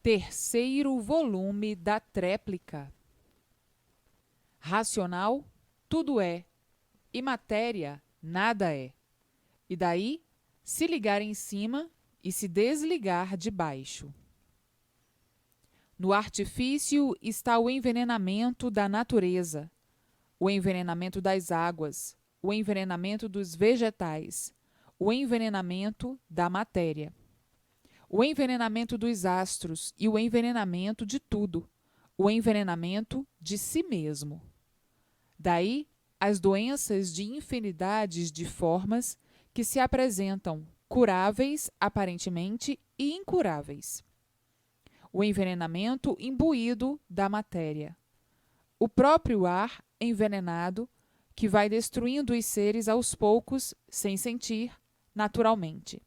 Terceiro volume da tréplica. Racional, tudo é, e matéria, nada é. E daí, se ligar em cima e se desligar de baixo. No artifício está o envenenamento da natureza, o envenenamento das águas, o envenenamento dos vegetais, o envenenamento da matéria, o envenenamento dos astros e o envenenamento de tudo, o envenenamento de si mesmo. Daí, as doenças de infinidades de formas que se apresentam, curáveis aparentemente e incuráveis. O envenenamento imbuído da matéria. O próprio ar envenenado que vai destruindo os seres aos poucos, sem sentir, naturalmente.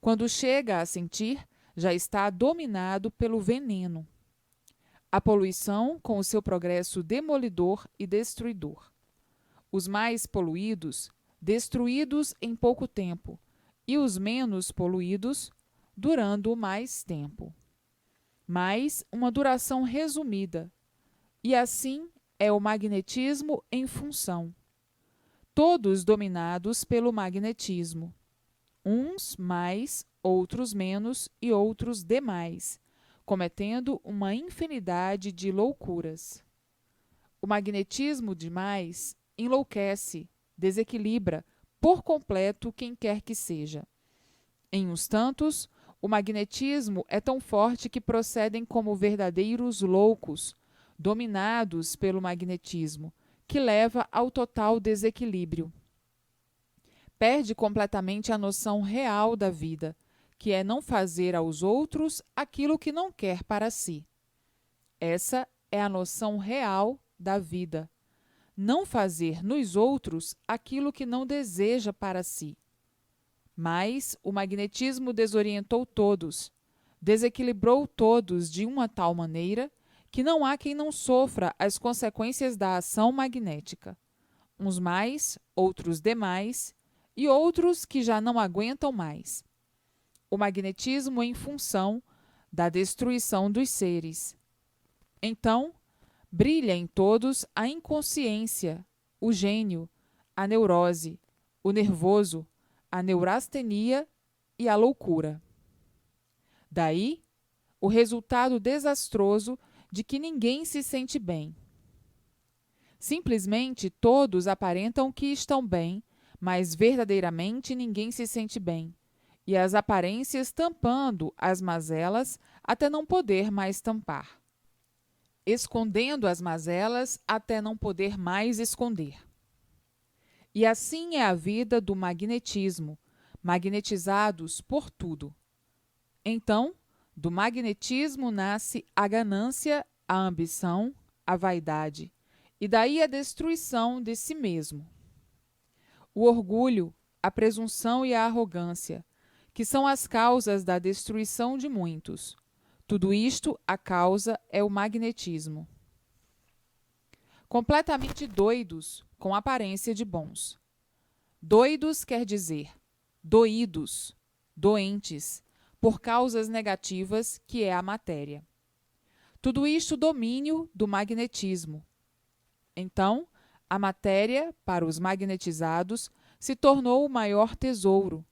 Quando chega a sentir, já está dominado pelo veneno. A poluição com o seu progresso demolidor e destruidor. Os mais poluídos, destruídos em pouco tempo, e os menos poluídos, durando mais tempo. Mas uma duração resumida. E assim é o magnetismo em função. Todos dominados pelo magnetismo. Uns mais, outros menos e outros demais, cometendo uma infinidade de loucuras. O magnetismo demais enlouquece, desequilibra por completo quem quer que seja. Em uns tantos, o magnetismo é tão forte que procedem como verdadeiros loucos, dominados pelo magnetismo, que leva ao total desequilíbrio. Perde completamente a noção real da vida, que é não fazer aos outros aquilo que não quer para si. Essa é a noção real da vida. Não fazer nos outros aquilo que não deseja para si. Mas o magnetismo desorientou todos, desequilibrou todos de uma tal maneira que não há quem não sofra as consequências da ação magnética. Uns mais, outros demais, e outros que já não aguentam mais. O magnetismo em função da destruição dos seres. Então, brilha em todos a inconsciência, o gênio, a neurose, o nervoso, a neurastenia e a loucura. Daí, o resultado desastroso de que ninguém se sente bem. Simplesmente todos aparentam que estão bem, mas verdadeiramente ninguém se sente bem, e as aparências tampando as mazelas até não poder mais tampar, escondendo as mazelas até não poder mais esconder. E assim é a vida do magnetismo, magnetizados por tudo. Então, do magnetismo nasce a ganância, a ambição, a vaidade, e daí a destruição de si mesmo. O orgulho, a presunção e a arrogância, que são as causas da destruição de muitos. Tudo isto, a causa é o magnetismo. Completamente doidos, com aparência de bons. Doidos quer dizer doídos, doentes, por causas negativas, que é a matéria. Tudo isto domínio do magnetismo. Então, a matéria, para os magnetizados, se tornou o maior tesouro.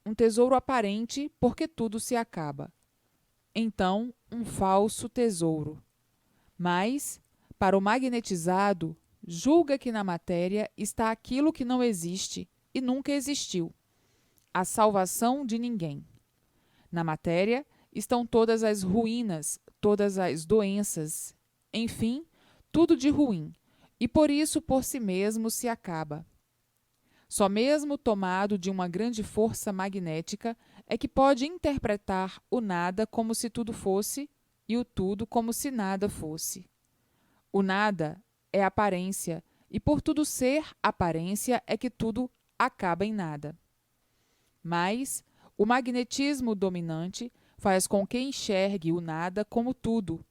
Um tesouro aparente, porque tudo se acaba. Então, um falso tesouro. Mas, para o magnetizado, julga que na matéria está aquilo que não existe e nunca existiu. A salvação de ninguém. Na matéria estão todas as ruínas, todas as doenças, enfim, tudo de ruim, e por isso por si mesmo se acaba. Só mesmo tomado de uma grande força magnética é que pode interpretar o nada como se tudo fosse e o tudo como se nada fosse. O nada é aparência, e por tudo ser aparência é que tudo acaba em nada. Mas o magnetismo dominante faz com que enxergue o nada como tudo,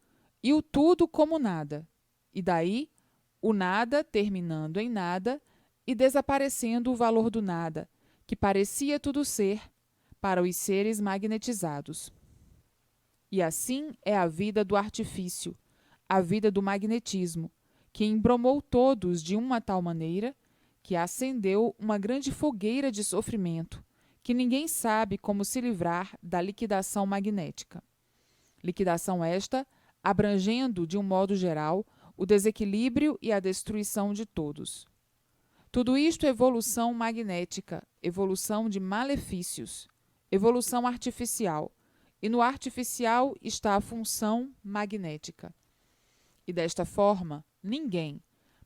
e o tudo como nada, e daí o nada terminando em nada e desaparecendo o valor do nada, que parecia tudo ser, para os seres magnetizados. E assim é a vida do artifício, a vida do magnetismo, que embromou todos de uma tal maneira que acendeu uma grande fogueira de sofrimento, que ninguém sabe como se livrar da liquidação magnética. Liquidação esta, abrangendo, de um modo geral, o desequilíbrio e a destruição de todos. Tudo isto é evolução magnética, evolução de malefícios, evolução artificial, e no artificial está a função magnética. E desta forma, ninguém,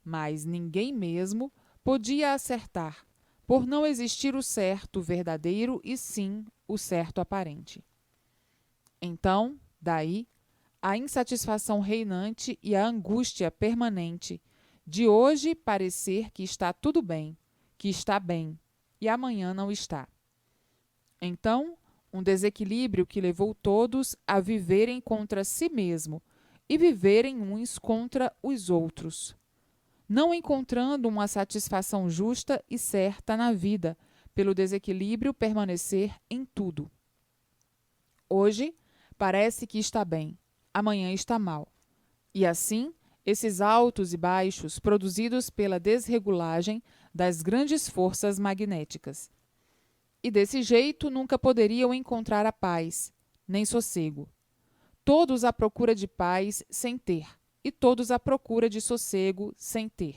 mas ninguém mesmo, podia acertar, por não existir o certo verdadeiro e sim o certo aparente. Então, daí, a insatisfação reinante e a angústia permanente de hoje parecer que está tudo bem, que está bem, e amanhã não está. Então, um desequilíbrio que levou todos a viverem contra si mesmo e viverem uns contra os outros, não encontrando uma satisfação justa e certa na vida, pelo desequilíbrio permanecer em tudo. Hoje parece que está bem, amanhã está mal. E assim, esses altos e baixos produzidos pela desregulagem das grandes forças magnéticas. E desse jeito nunca poderiam encontrar a paz, nem sossego. Todos à procura de paz sem ter, e todos à procura de sossego sem ter,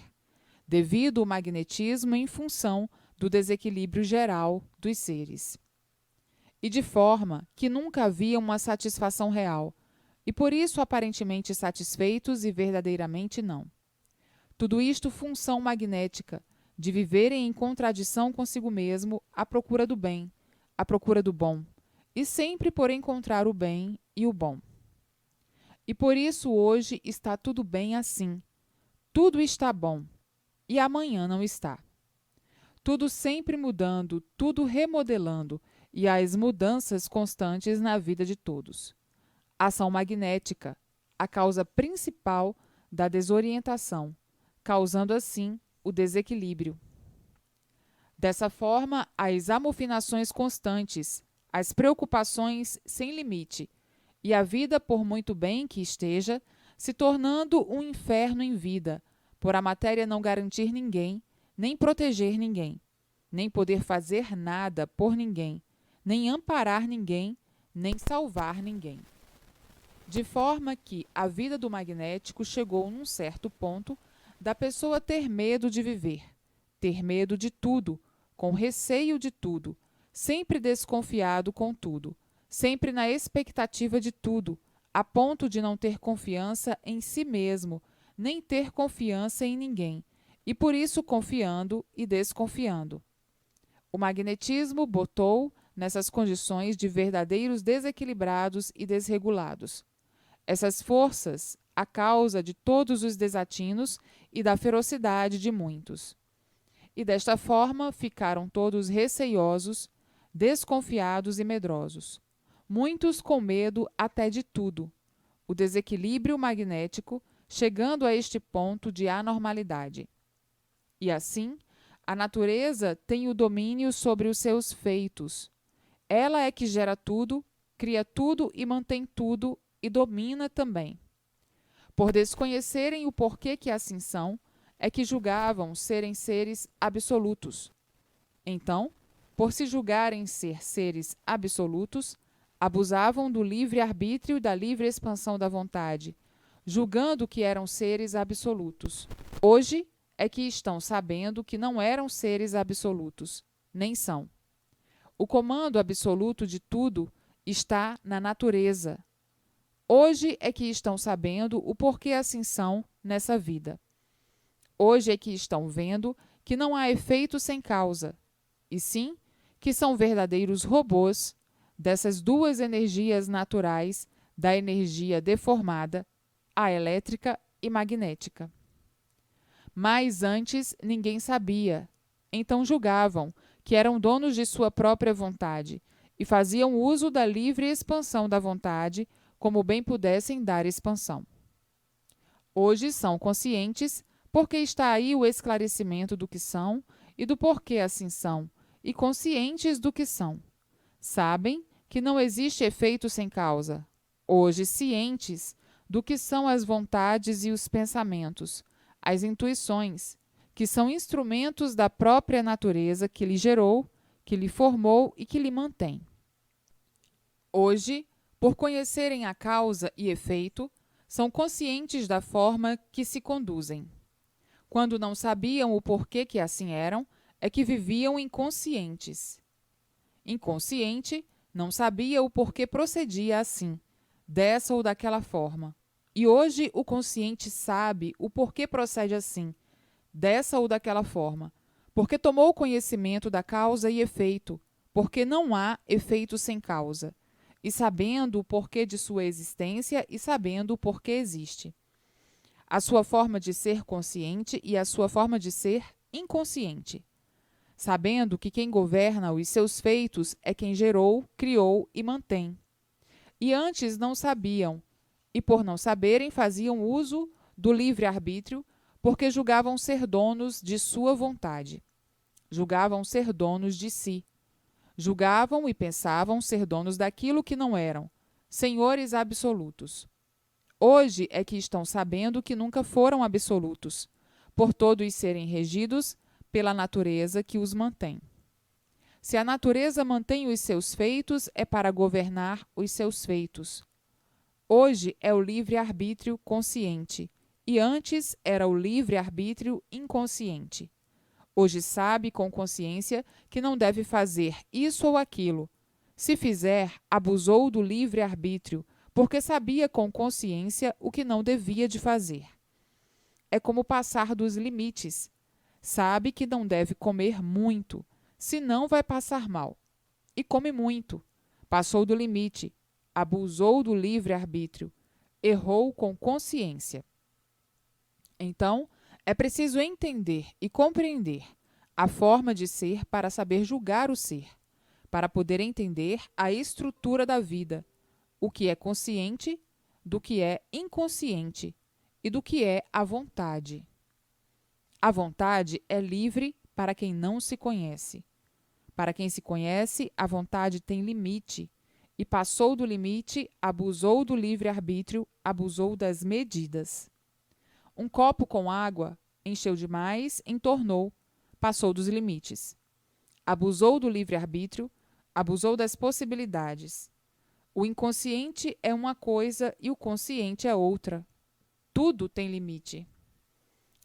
devido ao magnetismo em função do desequilíbrio geral dos seres. E de forma que nunca havia uma satisfação real, e por isso aparentemente satisfeitos e verdadeiramente não. Tudo isto função magnética, de viverem em contradição consigo mesmo à procura do bem, à procura do bom, e sempre por encontrar o bem e o bom. E por isso hoje está tudo bem assim. Tudo está bom, e amanhã não está. Tudo sempre mudando, tudo remodelando, e as mudanças constantes na vida de todos. Ação magnética, a causa principal da desorientação, causando assim o desequilíbrio. Dessa forma, as amofinações constantes, as preocupações sem limite, e a vida, por muito bem que esteja, se tornando um inferno em vida, por a matéria não garantir ninguém, nem proteger ninguém, nem poder fazer nada por ninguém, nem amparar ninguém, nem salvar ninguém. De forma que a vida do magnético chegou num certo ponto da pessoa ter medo de viver, ter medo de tudo, com receio de tudo, sempre desconfiado com tudo, sempre na expectativa de tudo, a ponto de não ter confiança em si mesmo, nem ter confiança em ninguém, e por isso confiando e desconfiando. O magnetismo botou nessas condições de verdadeiros desequilibrados e desregulados. Essas forças, a causa de todos os desatinos e da ferocidade de muitos. E desta forma ficaram todos receiosos, desconfiados e medrosos. Muitos com medo até de tudo. O desequilíbrio magnético chegando a este ponto de anormalidade. E assim, a natureza tem o domínio sobre os seus feitos. Ela é que gera tudo, cria tudo e mantém tudo e domina também. Por desconhecerem o porquê que assim são, é que julgavam serem seres absolutos. Então, por se julgarem ser seres absolutos, abusavam do livre-arbítrio e da livre expansão da vontade, julgando que eram seres absolutos. Hoje é que estão sabendo que não eram seres absolutos, nem são. O comando absoluto de tudo está na natureza. Hoje é que estão sabendo o porquê assim são nessa vida. Hoje é que estão vendo que não há efeito sem causa, e sim que são verdadeiros robôs dessas duas energias naturais, da energia deformada, a elétrica e magnética. Mas antes ninguém sabia, então julgavam que eram donos de sua própria vontade e faziam uso da livre expansão da vontade como bem pudessem dar expansão. Hoje são conscientes porque está aí o esclarecimento do que são e do porquê assim são, e conscientes do que são. Sabem que não existe efeito sem causa. hoje cientes do que são as vontades e os pensamentos, as intuições, que são instrumentos da própria natureza que lhe gerou, que lhe formou e que lhe mantém. Hoje, por conhecerem a causa e efeito, são conscientes da forma que se conduzem. Quando não sabiam o porquê que assim eram, é que viviam inconscientes. Inconsciente, não sabia o porquê procedia assim, dessa ou daquela forma. E hoje o consciente sabe o porquê procede assim, dessa ou daquela forma, porque tomou conhecimento da causa e efeito, porque não há efeito sem causa, e sabendo o porquê de sua existência e sabendo o porquê existe. A sua forma de ser consciente e a sua forma de ser inconsciente. Sabendo que quem governa os seus feitos é quem gerou, criou e mantém. E antes não sabiam, e por não saberem faziam uso do livre-arbítrio, porque julgavam ser donos de sua vontade. Julgavam ser donos de si. Julgavam e pensavam ser donos daquilo que não eram, senhores absolutos. Hoje é que estão sabendo que nunca foram absolutos, por todos serem regidos pela natureza que os mantém. Se a natureza mantém os seus feitos, é para governar os seus feitos. Hoje é o livre-arbítrio consciente, e antes era o livre-arbítrio inconsciente. Hoje sabe com consciência que não deve fazer isso ou aquilo. Se fizer, abusou do livre-arbítrio, porque sabia com consciência o que não devia de fazer. É como passar dos limites. Sabe que não deve comer muito, senão vai passar mal. E come muito. Passou do limite, abusou do livre-arbítrio, errou com consciência. Então, é preciso entender e compreender a forma de ser para saber julgar o ser, para poder entender a estrutura da vida, o que é consciente, do que é inconsciente e do que é a vontade. A vontade é livre para quem não se conhece. Para quem se conhece, a vontade tem limite, e passou do limite, abusou do livre-arbítrio, abusou das medidas. Um copo com água, encheu demais, entornou, passou dos limites. Abusou do livre-arbítrio, abusou das possibilidades. O inconsciente é uma coisa e o consciente é outra. Tudo tem limite.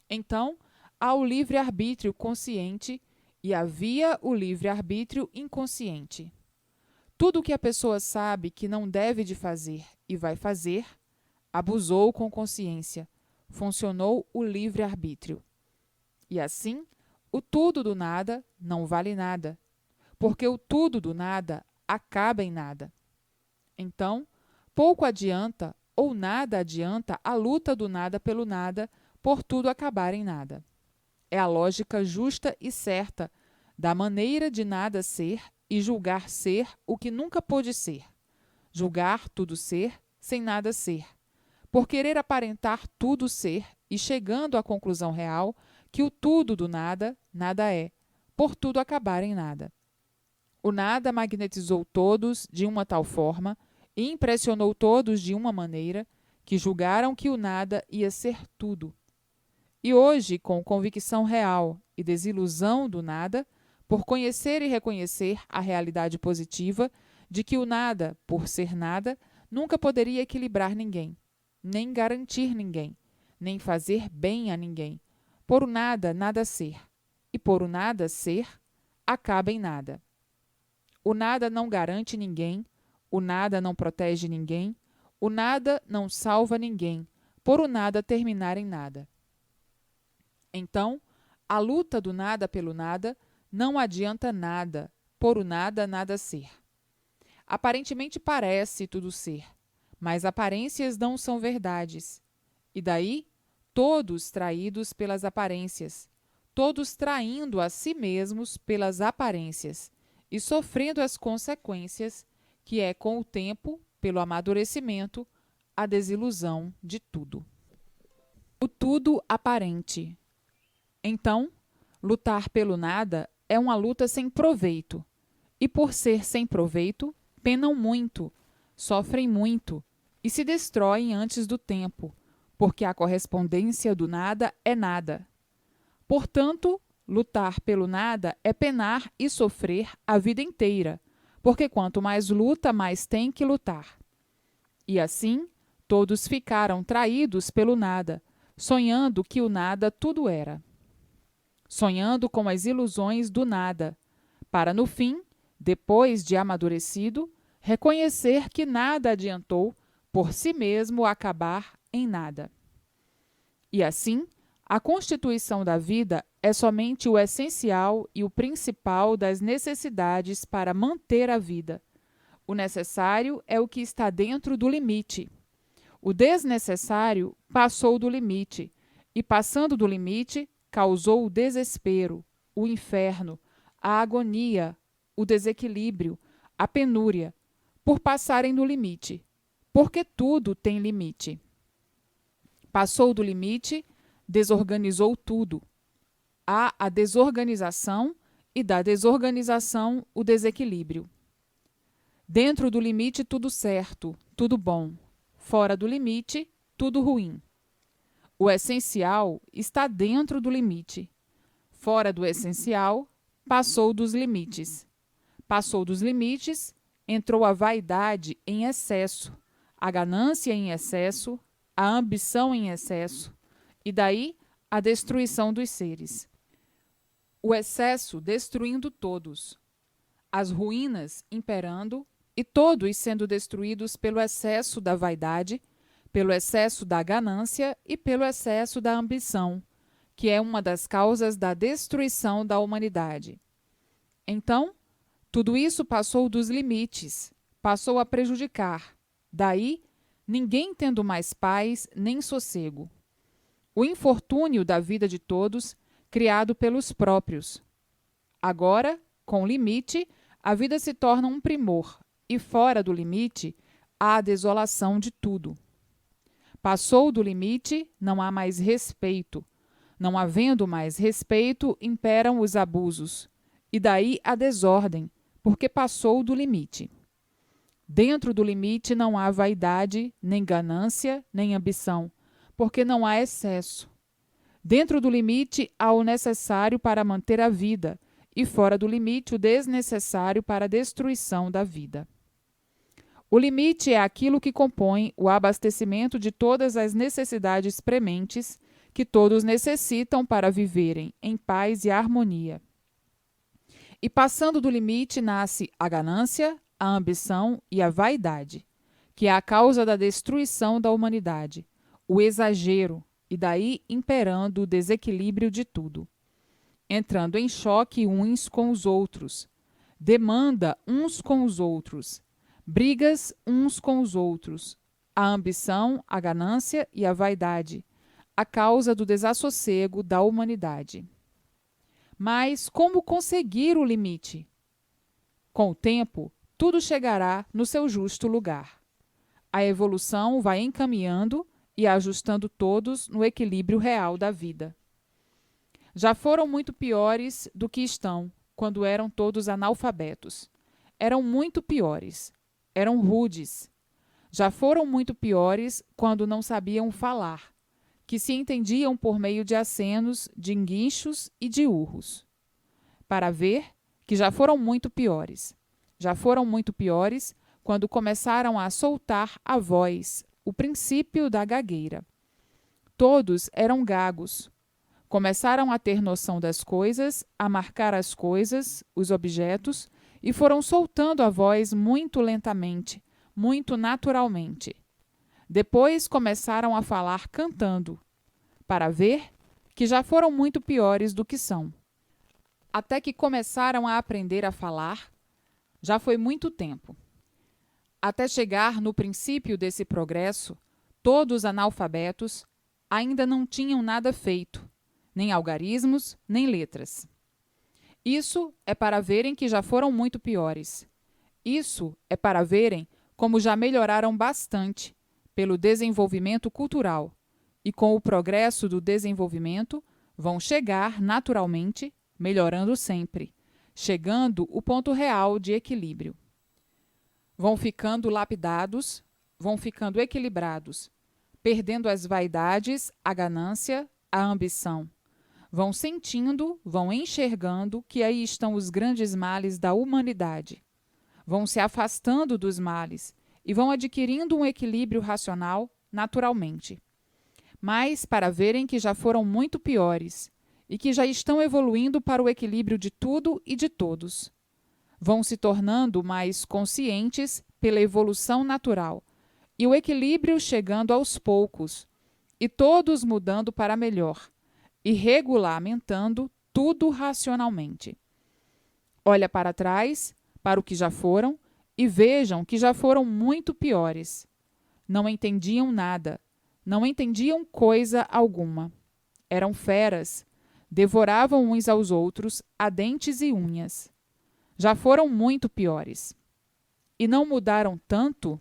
Então, há o livre-arbítrio consciente e havia o livre-arbítrio inconsciente. Tudo que a pessoa sabe que não deve de fazer e vai fazer, abusou com consciência, funcionou o livre-arbítrio. E assim, o tudo do nada não vale nada, porque o tudo do nada acaba em nada. Então, pouco adianta ou nada adianta a luta do nada pelo nada, por tudo acabar em nada. É a lógica justa e certa da maneira de nada ser e julgar ser o que nunca pôde ser. Julgar tudo ser sem nada ser. Por querer aparentar tudo ser e chegando à conclusão real que o tudo do nada, nada é, por tudo acabar em nada. O nada magnetizou todos de uma tal forma e impressionou todos de uma maneira que julgaram que o nada ia ser tudo. E hoje, com convicção real e desilusão do nada, por conhecer e reconhecer a realidade positiva de que o nada, por ser nada, nunca poderia equilibrar ninguém, nem garantir ninguém, nem fazer bem a ninguém. Por o nada, nada ser. E por o nada ser, acaba em nada. O nada não garante ninguém, o nada não protege ninguém, o nada não salva ninguém, por o nada terminar em nada. Então, a luta do nada pelo nada não adianta nada, por o nada, nada ser. Aparentemente parece tudo ser, mas aparências não são verdades. E daí, todos traídos pelas aparências, todos traindo a si mesmos pelas aparências e sofrendo as consequências, que é com o tempo, pelo amadurecimento, a desilusão de tudo. O tudo aparente. Então, lutar pelo nada é uma luta sem proveito, e por ser sem proveito, penam muito, sofrem muito, e se destroem antes do tempo, porque a correspondência do nada é nada. Portanto, lutar pelo nada é penar e sofrer a vida inteira, porque quanto mais luta, mais tem que lutar. E assim, todos ficaram traídos pelo nada, sonhando que o nada tudo era. Sonhando com as ilusões do nada, para no fim, depois de amadurecido, reconhecer que nada adiantou por si mesmo acabar em nada. E assim, a constituição da vida é somente o essencial e o principal das necessidades para manter a vida. O necessário é o que está dentro do limite. O desnecessário passou do limite, e passando do limite, causou o desespero, o inferno, a agonia, o desequilíbrio, a penúria, por passarem do limite, porque tudo tem limite. Passou do limite, desorganizou tudo. Há a desorganização e da desorganização o desequilíbrio. Dentro do limite tudo certo, tudo bom. Fora do limite, tudo ruim. O essencial está dentro do limite. Fora do essencial, passou dos limites. Passou dos limites, entrou a vaidade em excesso, a ganância em excesso, a ambição em excesso, e daí a destruição dos seres. O excesso destruindo todos, as ruínas imperando e todos sendo destruídos pelo excesso da vaidade, pelo excesso da ganância e pelo excesso da ambição, que é uma das causas da destruição da humanidade. Então, tudo isso passou dos limites, passou a prejudicar. Daí, ninguém tendo mais paz nem sossego. O infortúnio da vida de todos, criado pelos próprios. Agora, com limite, a vida se torna um primor, e fora do limite, há a desolação de tudo. Passou do limite, não há mais respeito. Não havendo mais respeito, imperam os abusos. E daí a desordem, porque passou do limite. Dentro do limite não há vaidade, nem ganância, nem ambição, porque não há excesso. Dentro do limite há o necessário para manter a vida, e fora do limite o desnecessário para a destruição da vida. O limite é aquilo que compõe o abastecimento de todas as necessidades prementes que todos necessitam para viverem em paz e harmonia. E passando do limite nasce a ganância, a ambição e a vaidade, que é a causa da destruição da humanidade, o exagero, e daí imperando o desequilíbrio de tudo. Entrando em choque uns com os outros, demanda uns com os outros, brigas uns com os outros, a ambição, a ganância e a vaidade, a causa do desassossego da humanidade. Mas como conseguir o limite? Com o tempo, tudo chegará no seu justo lugar. A evolução vai encaminhando e ajustando todos no equilíbrio real da vida. Já foram muito piores do que estão, quando eram todos analfabetos. Eram muito piores. Eram rudes. Já foram muito piores quando não sabiam falar, que se entendiam por meio de acenos, de guinchos e de urros. Para ver que já foram muito piores. Já foram muito piores quando começaram a soltar a voz, o princípio da gagueira. Todos eram gagos. Começaram a ter noção das coisas, a marcar as coisas, os objetos, e foram soltando a voz muito lentamente, muito naturalmente. Depois começaram a falar cantando, para ver que já foram muito piores do que são. Até que começaram a aprender a falar, já foi muito tempo. Até chegar no princípio desse progresso, todos analfabetos ainda não tinham nada feito, nem algarismos, nem letras. Isso é para verem que já foram muito piores. Isso é para verem como já melhoraram bastante pelo desenvolvimento cultural, e com o progresso do desenvolvimento vão chegar naturalmente, melhorando sempre, chegando o ponto real de equilíbrio. Vão ficando lapidados, vão ficando equilibrados, perdendo as vaidades, a ganância, a ambição. Vão sentindo, vão enxergando que aí estão os grandes males da humanidade. Vão se afastando dos males e vão adquirindo um equilíbrio racional naturalmente. Mas para verem que já foram muito piores e que já estão evoluindo para o equilíbrio de tudo e de todos. Vão se tornando mais conscientes pela evolução natural e o equilíbrio chegando aos poucos e todos mudando para melhor e regulamentando tudo racionalmente. Olha para trás, para o que já foram, e vejam que já foram muito piores. Não entendiam nada, não entendiam coisa alguma. Eram feras, devoravam uns aos outros a dentes e unhas. Já foram muito piores. E não mudaram tanto?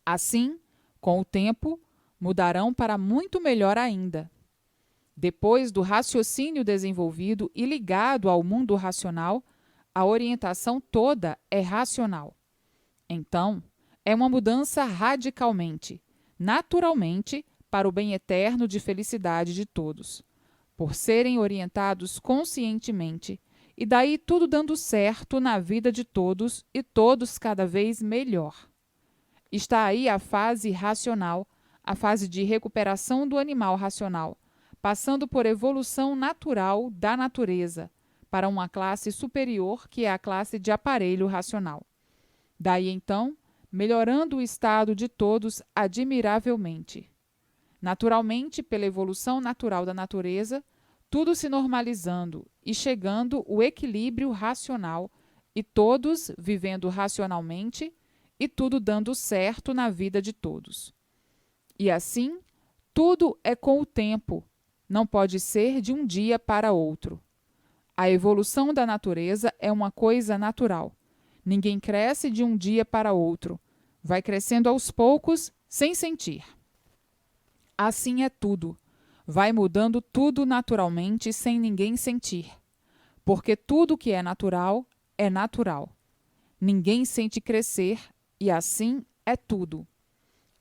Assim, com o tempo, mudarão para muito melhor ainda. Depois do raciocínio desenvolvido e ligado ao mundo racional, a orientação toda é racional. Então, é uma mudança radicalmente, naturalmente, para o bem eterno de felicidade de todos, por serem orientados conscientemente, e daí tudo dando certo na vida de todos e todos cada vez melhor. Está aí a fase racional, a fase de recuperação do animal racional, passando por evolução natural da natureza, para uma classe superior que é a classe de aparelho racional. Daí então, melhorando o estado de todos admiravelmente. Naturalmente, pela evolução natural da natureza, tudo se normalizando e chegando o equilíbrio racional e todos vivendo racionalmente e tudo dando certo na vida de todos. E assim, tudo é com o tempo, não pode ser de um dia para outro. A evolução da natureza é uma coisa natural. Ninguém cresce de um dia para outro. Vai crescendo aos poucos, sem sentir. Assim é tudo. Vai mudando tudo naturalmente, sem ninguém sentir. Porque tudo que é natural, é natural. Ninguém sente crescer, e assim é tudo.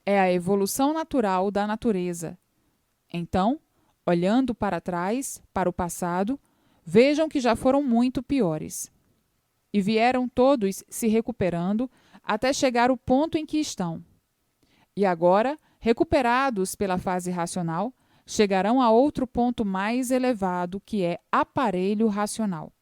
É a evolução natural da natureza. Então, olhando para trás, para o passado, vejam que já foram muito piores. E vieram todos se recuperando até chegar ao ponto em que estão. E agora, recuperados pela fase racional, chegarão a outro ponto mais elevado, que é aparelho racional.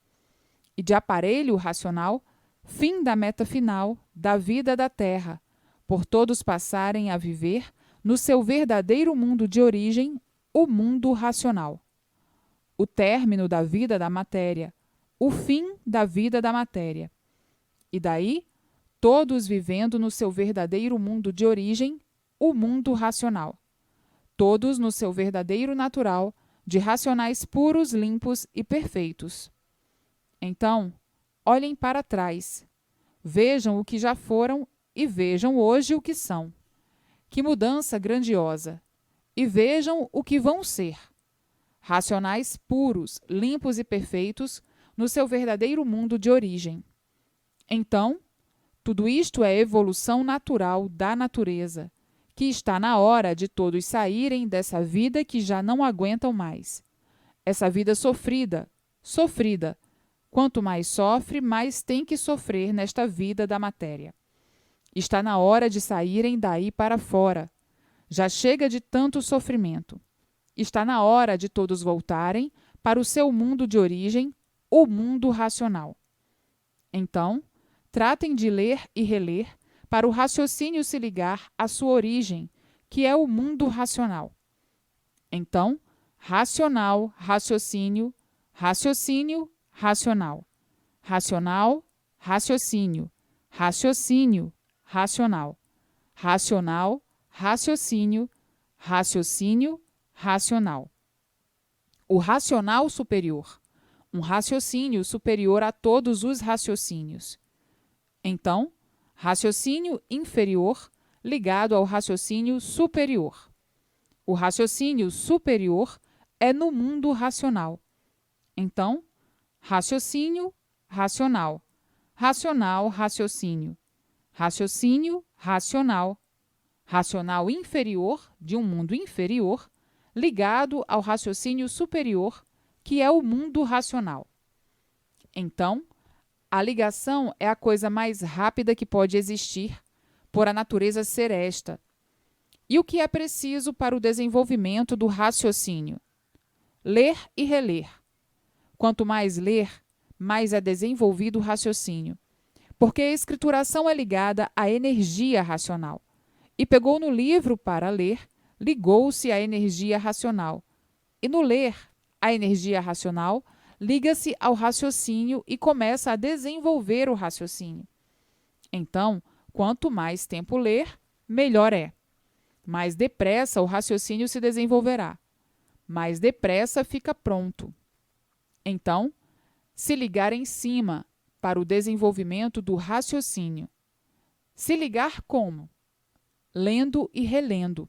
E de aparelho racional, fim da meta final da vida da Terra, por todos passarem a viver no seu verdadeiro mundo de origem, o mundo racional. O término da vida da matéria, o fim da vida da matéria. E daí, todos vivendo no seu verdadeiro mundo de origem, o mundo racional. Todos no seu verdadeiro natural, de racionais puros, limpos e perfeitos. Então, olhem para trás. Vejam o que já foram e vejam hoje o que são. Que mudança grandiosa! E vejam o que vão ser. Racionais puros, limpos e perfeitos no seu verdadeiro mundo de origem. Então, tudo isto é evolução natural da natureza, que está na hora de todos saírem dessa vida que já não aguentam mais. Essa vida sofrida, sofrida. Quanto mais sofre, mais tem que sofrer nesta vida da matéria. Está na hora de saírem daí para fora. Já chega de tanto sofrimento. Está na hora de todos voltarem para o seu mundo de origem, o mundo racional. Então, tratem de ler e reler para o raciocínio se ligar à sua origem, que é o mundo racional. Então, racional, raciocínio, raciocínio, racional. Racional, raciocínio, raciocínio, racional. Racional, raciocínio, raciocínio, racional. O racional superior. Um raciocínio superior a todos os raciocínios. Então, raciocínio inferior ligado ao raciocínio superior. O raciocínio superior é no mundo racional. Então, raciocínio, racional. Racional, raciocínio. Raciocínio, racional. racional inferior de um mundo inferior, ligado ao raciocínio superior, que é o mundo racional. Então, a ligação é a coisa mais rápida que pode existir, por a natureza ser esta. E o que é preciso para o desenvolvimento do raciocínio? Ler e reler. Quanto mais ler, mais é desenvolvido o raciocínio, porque a escrituração é ligada à energia racional. E pegou no livro para ler, ligou-se à energia racional. E no ler, a energia racional liga-se ao raciocínio e começa a desenvolver o raciocínio. Então, quanto mais tempo ler, melhor é. Mais depressa o raciocínio se desenvolverá. Mais depressa fica pronto. Então, se ligar em cima para o desenvolvimento do raciocínio. Se ligar como? Lendo e relendo.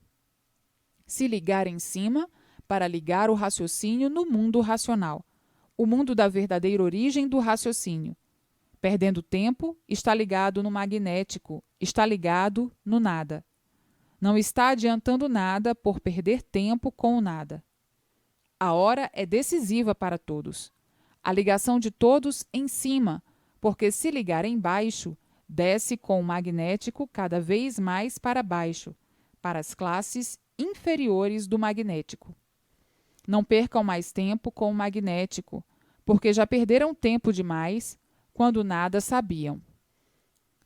Se ligar em cima para ligar o raciocínio no mundo racional, o mundo da verdadeira origem do raciocínio. Perdendo tempo, está ligado no magnético, está ligado no nada. Não está adiantando nada por perder tempo com o nada. A hora é decisiva para todos. A ligação de todos em cima, porque se ligar embaixo, desce com o magnético cada vez mais para baixo, para as classes inferiores do magnético. Não percam mais tempo com o magnético, porque já perderam tempo demais quando nada sabiam.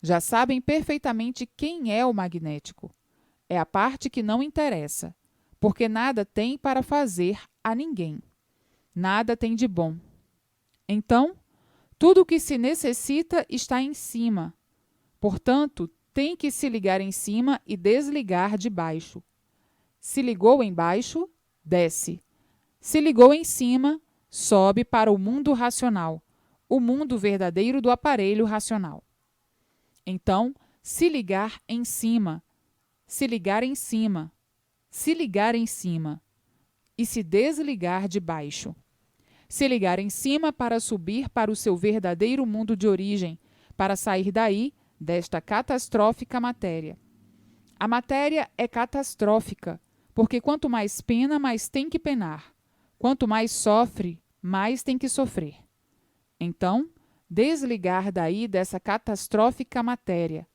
Já sabem perfeitamente quem é o magnético. É a parte que não interessa, porque nada tem para fazer a ninguém. Nada tem de bom. Então, tudo o que se necessita está em cima. Portanto, tem que se ligar em cima e desligar de baixo. Se ligou embaixo, desce. Se ligou em cima, sobe para o mundo racional, o mundo verdadeiro do aparelho racional. Então, se ligar em cima, se ligar em cima, se ligar em cima e se desligar de baixo. Se ligar em cima para subir para o seu verdadeiro mundo de origem, para sair daí, desta catastrófica matéria. A matéria é catastrófica, porque quanto mais pena, mais tem que penar. Quanto mais sofre, mais tem que sofrer. Então, desligar daí dessa catastrófica matéria,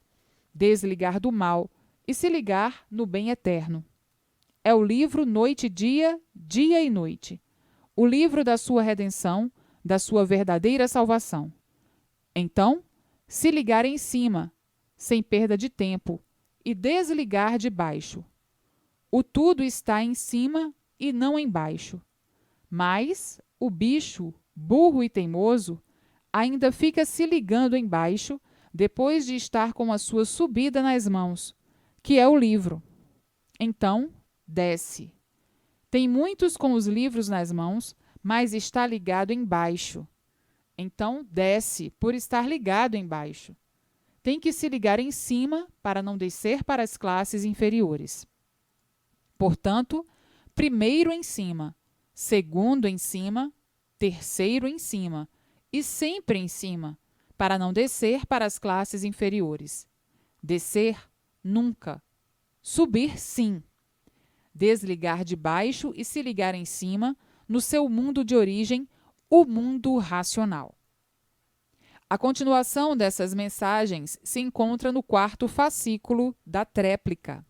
desligar do mal e se ligar no bem eterno. É o livro Noite e Dia, Dia e Noite. O livro da sua redenção, da sua verdadeira salvação. Então, se ligar em cima, sem perda de tempo, e desligar de baixo. O tudo está em cima e não embaixo. Mas o bicho, burro e teimoso, ainda fica se ligando embaixo, depois de estar com a sua subida nas mãos, que é o livro. Então, desce. Tem muitos com os livros nas mãos, mas está ligado embaixo. Então, desce por estar ligado embaixo. Tem que se ligar em cima para não descer para as classes inferiores. Portanto, primeiro em cima, segundo em cima, terceiro em cima e sempre em cima, para não descer para as classes inferiores. Descer, nunca. Subir, sim. Desligar de baixo e se ligar em cima, no seu mundo de origem, o mundo racional. A continuação dessas mensagens se encontra no quarto fascículo da tréplica.